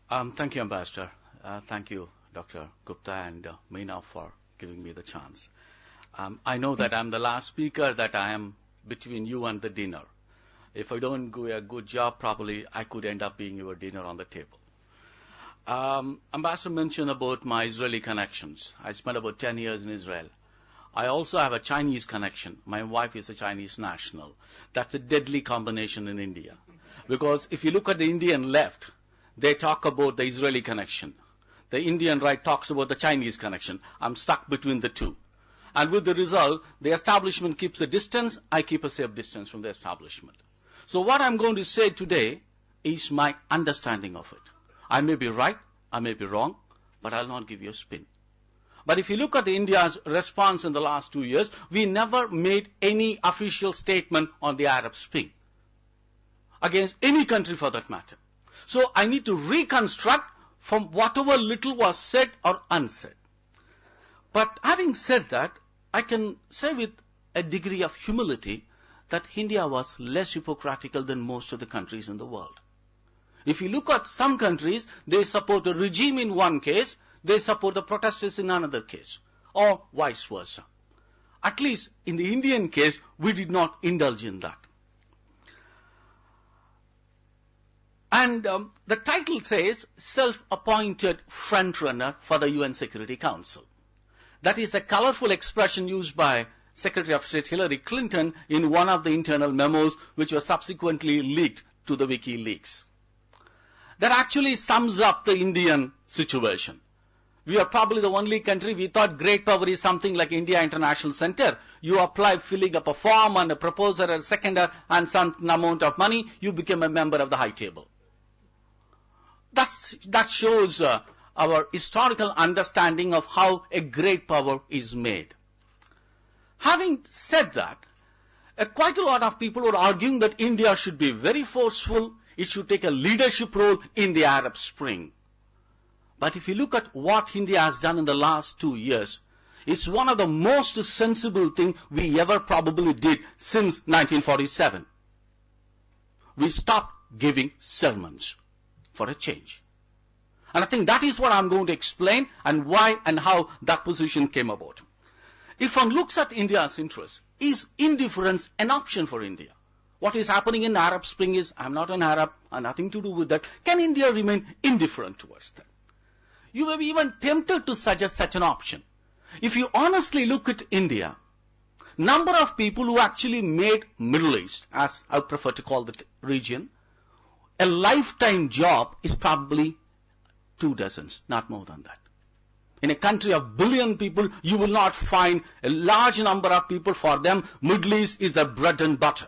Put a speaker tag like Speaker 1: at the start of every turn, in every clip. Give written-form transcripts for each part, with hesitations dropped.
Speaker 1: Thank you, Ambassador. Thank you, Dr. Gupta and Meena, for giving me the chance. I know that I'm the last speaker, that I am between you and the dinner. If I don't do a good job, probably I could end up being your dinner on the table. Ambassador mentioned about my Israeli connections. I spent about 10 years in Israel. I also have a Chinese connection. My wife is a Chinese national. That's a deadly combination in India. Because if you look at the Indian left, they talk about the Israeli connection. The Indian right talks about the Chinese connection. I'm stuck between the two. And with the result, the establishment keeps a distance, I keep a safe distance from the establishment. So what I'm going to say today is my understanding of it. I may be right, I may be wrong, but I'll not give you a spin. But if you look at India's response in the last 2 years, we never made any official statement on the Arab Spring against any country for that matter. So I need to reconstruct from whatever little was said or unsaid. But having said that, I can say with a degree of humility that India was less hypocritical than most of the countries in the world. If you look at some countries, they support a regime in one case, they support the protesters in another case, or vice versa. At least in the Indian case, we did not indulge in that. And the title says, Self-Appointed Frontrunner for the UN Security Council. That is a colorful expression used by Secretary of State Hillary Clinton in one of the internal memos which was subsequently leaked to the WikiLeaks. That actually sums up the Indian situation. We are probably the only country, we thought great power is something like India International Center. You apply filling up a form and a proposer and a seconder and some amount of money, you become a member of the high table. That shows our historical understanding of how a great power is made. Having said that, quite a lot of people were arguing that India should be very forceful, it should take a leadership role in the Arab Spring. But if you look at what India has done in the last 2 years, it's one of the most sensible things we ever probably did since 1947. We stopped giving sermons for a change. And I think that is what I'm going to explain and why and how that position came about. If one looks at India's interests, is indifference an option for India? What is happening in Arab Spring is, I'm not an Arab, I have nothing to do with that. Can India remain indifferent towards that? You may be even tempted to suggest such an option. If you honestly look at India, number of people who actually made Middle East, as I prefer to call the region, a lifetime job is probably 2 dozens, not more than that. In a country of 1 billion people, you will not find a large number of people. For them, Middle East is their bread and butter.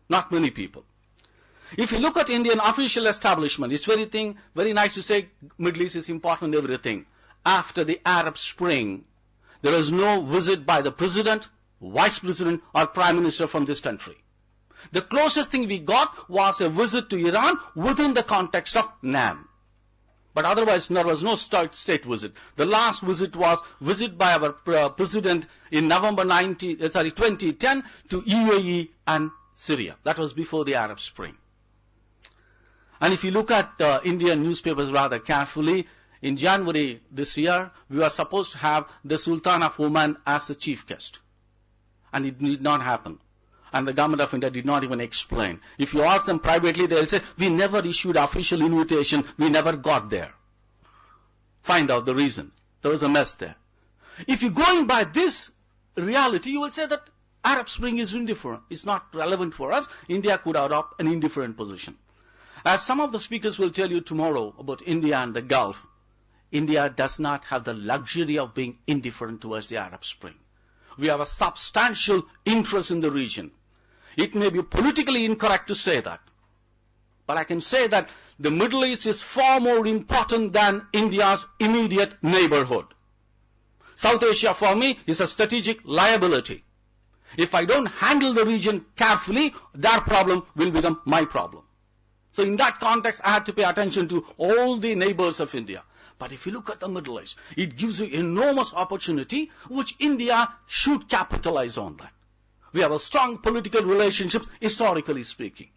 Speaker 1: Not many people. If you look at Indian official establishment, it's very nice to say Middle East is important in everything. After the Arab Spring, there was no visit by the president, vice president, or prime minister from this country. The closest thing we got was a visit to Iran within the context of NAM. But otherwise, there was no state visit. The last visit was visit by our president in November 2010 to UAE and Syria. That was before the Arab Spring. And if you look at Indian newspapers rather carefully, in January this year, we were supposed to have the Sultan of Oman as the chief guest. And it did not happen. And the government of India did not even explain. If you ask them privately, they'll say, we never issued official invitation, we never got there. Find out the reason. There was a mess there. If you're going by this reality, you will say that Arab Spring is indifferent. It's not relevant for us. India could adopt an indifferent position. As some of the speakers will tell you tomorrow about India and the Gulf, India does not have the luxury of being indifferent towards the Arab Spring. We have a substantial interest in the region. It may be politically incorrect to say that. But I can say that the Middle East is far more important than India's immediate neighborhood. South Asia for me is a strategic liability. If I don't handle the region carefully, their problem will become my problem. So in that context, I had to pay attention to all the neighbors of India. But if you look at the Middle East, it gives you enormous opportunity which India should capitalize on that. We have a strong political relationship, historically speaking.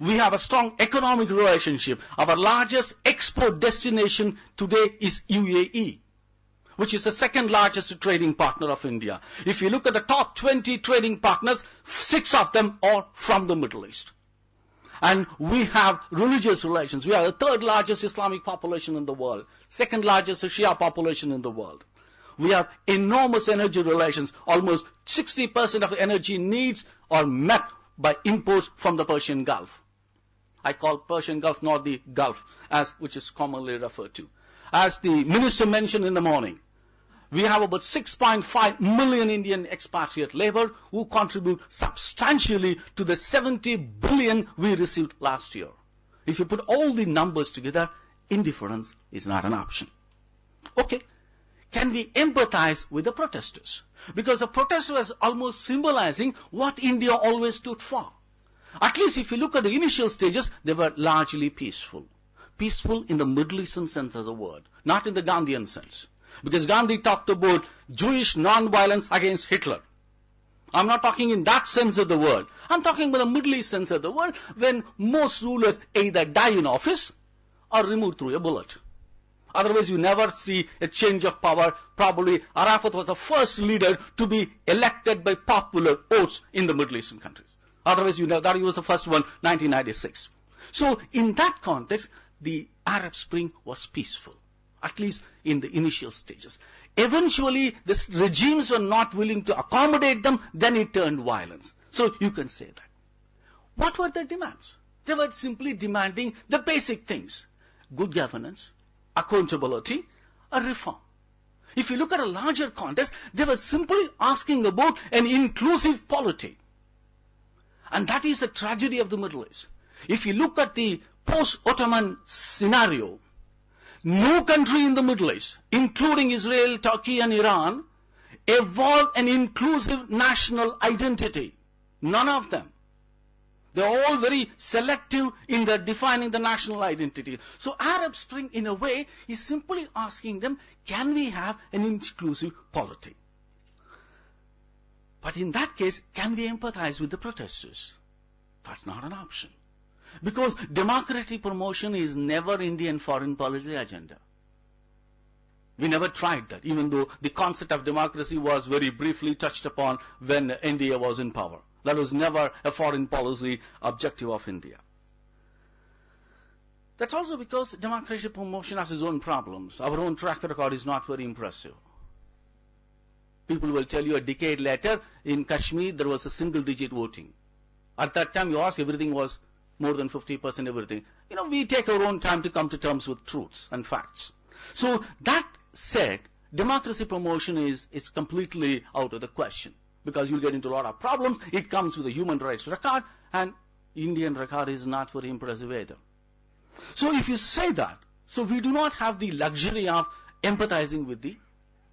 Speaker 1: We have a strong economic relationship. Our largest export destination today is UAE, which is the second largest trading partner of India. If you look at the top 20 trading partners, 6 of them are from the Middle East. And we have religious relations. We are the third largest Islamic population in the world, second largest Shia population in the world. We have enormous energy relations. Almost 60% of energy needs are met by imports from the Persian Gulf. I call Persian Gulf not the Gulf, which is commonly referred to. As the minister mentioned in the morning, we have about 6.5 million Indian expatriate labor who contribute substantially to the 70 billion we received last year. If you put all the numbers together, indifference is not an option. Okay, can we empathize with the protesters? Because the protest was almost symbolizing what India always stood for. At least if you look at the initial stages, they were largely peaceful. Peaceful in the Middle Eastern sense of the word, not in the Gandhian sense. Because Gandhi talked about Jewish non-violence against Hitler. I'm not talking in that sense of the word. I'm talking about the Middle East sense of the word, when most rulers either die in office or removed through a bullet. Otherwise, you never see a change of power. Probably Arafat was the first leader to be elected by popular votes in the Middle Eastern countries. Otherwise, you know that he was the first one, 1996. So, in that context, the Arab Spring was peaceful, at least in the initial stages. Eventually, the regimes were not willing to accommodate them, then it turned violence. So, you can say that. What were their demands? They were simply demanding the basic things: good governance, accountability, a reform. If you look at a larger context, they were simply asking about an inclusive polity. And that is the tragedy of the Middle East. If you look at the post-Ottoman scenario, no country in the Middle East, including Israel, Turkey and Iran, evolved an inclusive national identity. None of them. They are all very selective in their defining the national identity. So Arab Spring, in a way, is simply asking them, can we have an inclusive polity? But in that case, can we empathize with the protesters? That's not an option. Because democratic promotion is never Indian foreign policy agenda. We never tried that, even though the concept of democracy was very briefly touched upon when India was in power. That was never a foreign policy objective of India. That's also because democratic promotion has its own problems. Our own track record is not very impressive. People will tell you a decade later, in Kashmir, there was a single-digit voting. At that time, you ask, everything was more than 50% everything. You know, we take our own time to come to terms with truths and facts. So that said, democracy promotion is completely out of the question, because you'll get into a lot of problems. It comes with a human rights record, and Indian record is not very impressive either. So if you say that, so we do not have the luxury of empathizing with the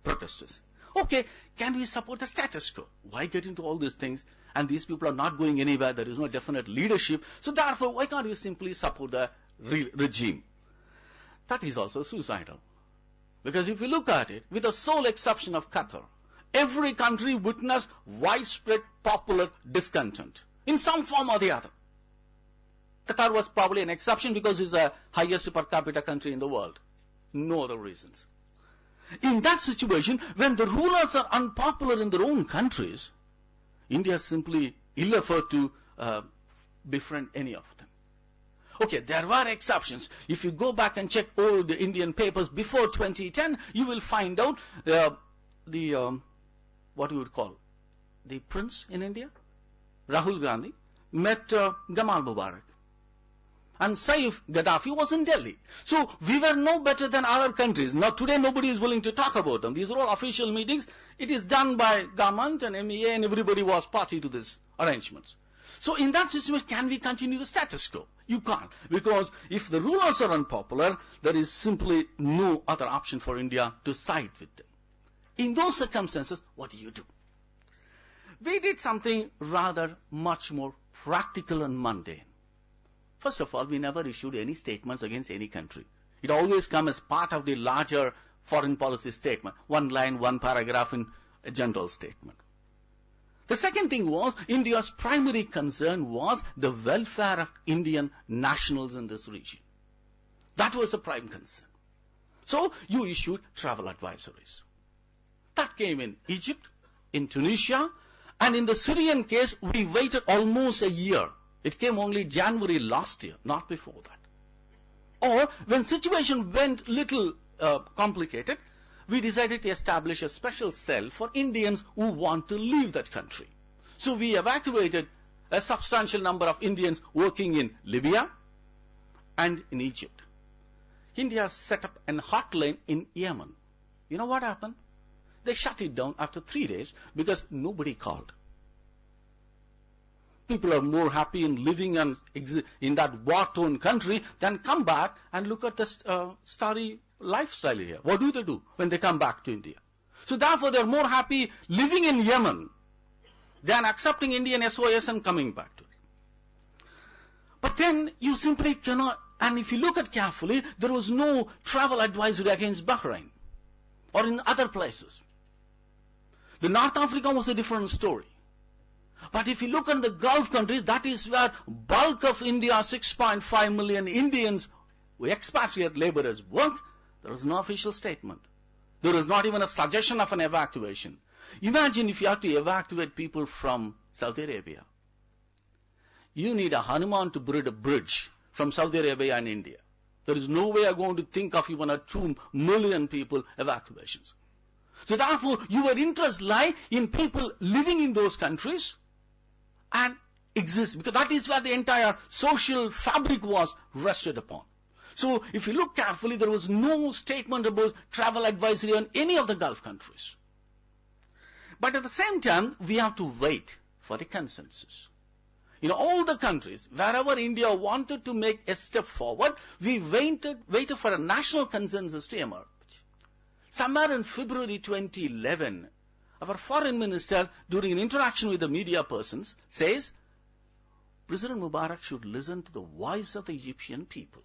Speaker 1: protesters. Okay, can we support the status quo? Why get into all these things? And these people are not going anywhere. There is no definite leadership. So therefore, why can't we simply support the regime? That is also suicidal. Because if you look at it, with the sole exception of Qatar, every country witnessed widespread popular discontent in some form or the other. Qatar was probably an exception because it's the highest per capita country in the world. No other reasons. In that situation, when the rulers are unpopular in their own countries, India simply ill afford to befriend any of them. Okay, there were exceptions. If you go back and check all the Indian papers before 2010, you will find out what you would call the prince in India, Rahul Gandhi, met Gamal Mubarak. And Saif Gaddafi was in Delhi. So we were no better than other countries. Now today nobody is willing to talk about them. These are all official meetings. It is done by government and MEA, and everybody was party to these arrangements. So in that situation, can we continue the status quo? You can't. Because if the rulers are unpopular, there is simply no other option for India to side with them. In those circumstances, what do you do? We did something rather much more practical and mundane. First of all, we never issued any statements against any country. It always comes as part of the larger foreign policy statement. One line, one paragraph in a general statement. The second thing was India's primary concern was the welfare of Indian nationals in this region. That was the prime concern. So you issued travel advisories. That came in Egypt, in Tunisia, and in the Syrian case, we waited almost a year. It came only January last year, not before that. Or when situation went little complicated, we decided to establish a special cell for Indians who want to leave that country. So we evacuated a substantial number of Indians working in Libya and in Egypt. India set up a hotline in Yemen. You know what happened? They shut it down after 3 days because nobody called. People are more happy in living in that war-torn country than come back and look at the starry lifestyle here. What do they do when they come back to India? So therefore they are more happy living in Yemen than accepting Indian SOS and coming back to it. But then you simply cannot, and if you look at carefully, there was no travel advisory against Bahrain or in other places. The North Africa was a different story. But if you look at the Gulf countries, that is where bulk of India's 6.5 million Indians who expatriate laborers work. There is no official statement. There is not even a suggestion of an evacuation. Imagine if you have to evacuate people from Saudi Arabia. You need a Hanuman to build a bridge from Saudi Arabia and India. There is no way I'm going to think of even a 2 million people evacuations. So therefore, your interests lie in people living in those countries and exist, because that is where the entire social fabric was rested upon. So if you look carefully, there was no statement about travel advisory on any of the Gulf countries. But at the same time, we have to wait for the consensus. In all the countries, wherever India wanted to make a step forward, we waited for a national consensus to emerge. Somewhere in February 2011, our foreign minister, during an interaction with the media persons, says, President Mubarak should listen to the voice of the Egyptian people.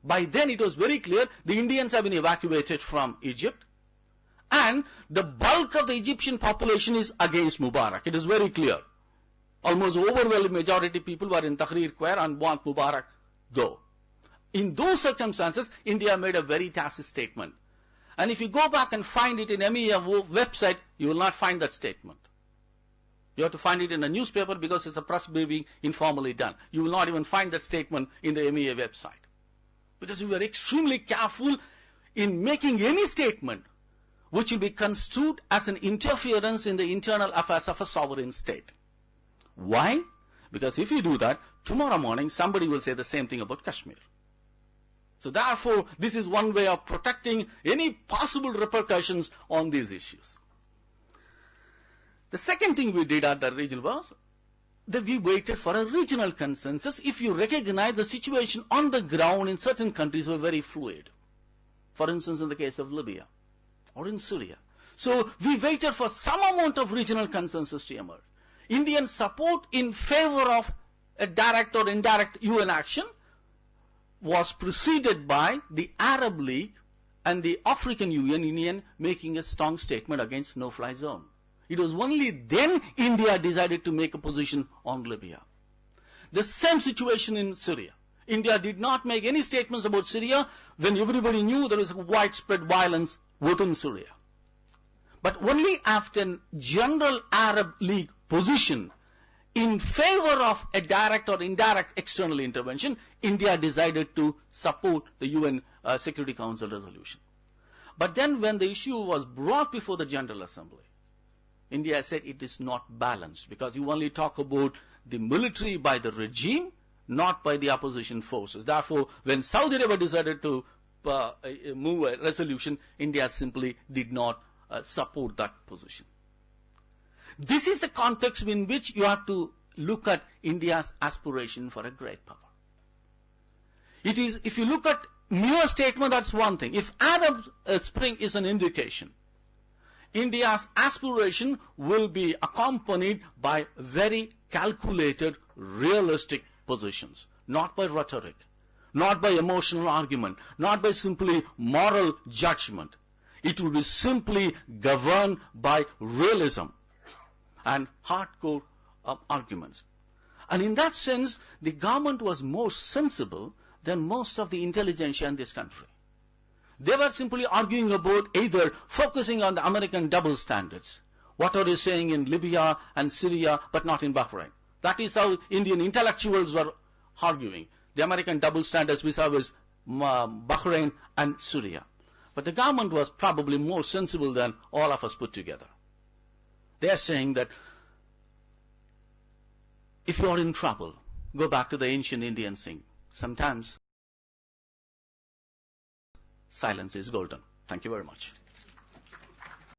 Speaker 1: By then it was very clear the Indians have been evacuated from Egypt, and the bulk of the Egyptian population is against Mubarak. It is very clear. Almost overwhelming majority of people were in Tahrir Square and want Mubarak go. In those circumstances, India made a very tacit statement. And if you go back and find it in MEA website, you will not find that statement. You have to find it in a newspaper because it's a press briefing informally done. You will not even find that statement in the MEA website. Because we were extremely careful in making any statement which will be construed as an interference in the internal affairs of a sovereign state. Why? Because if you do that, tomorrow morning somebody will say the same thing about Kashmir. So therefore, this is one way of protecting any possible repercussions on these issues. The second thing we did at the region was that we waited for a regional consensus. If you recognize the situation on the ground in certain countries were very fluid. For instance, in the case of Libya or in Syria. So we waited for some amount of regional consensus to emerge. Indian support in favor of a direct or indirect UN action was preceded by the Arab League and the African Union making a strong statement against no-fly zone. It was only then India decided to make a position on Libya. The same situation in Syria. India did not make any statements about Syria when everybody knew there was widespread violence within Syria. But only after general Arab League position in favor of a direct or indirect external intervention, India decided to support the UN Security Council resolution. But then when the issue was brought before the General Assembly, India said it is not balanced because you only talk about the military by the regime, not by the opposition forces. Therefore, when Saudi Arabia decided to move a resolution, India simply did not support that position. This is the context in which you have to look at India's aspiration for a great power. It is, if you look at mere statement, that's one thing. If Arab Spring is an indication, India's aspiration will be accompanied by very calculated, realistic positions, not by rhetoric, not by emotional argument, not by simply moral judgment. It will be simply governed by realism. and hardcore arguments. And in that sense, the government was more sensible than most of the intelligentsia in this country. They were simply arguing about either focusing on the American double standards. What are they saying in Libya and Syria, but not in Bahrain? That is how Indian intellectuals were arguing. The American double standards vis-a-vis Bahrain and Syria. But the government was probably more sensible than all of us put together. They are saying that if you are in trouble, go back to the ancient Indian saying. Sometimes silence is golden. Thank you very much.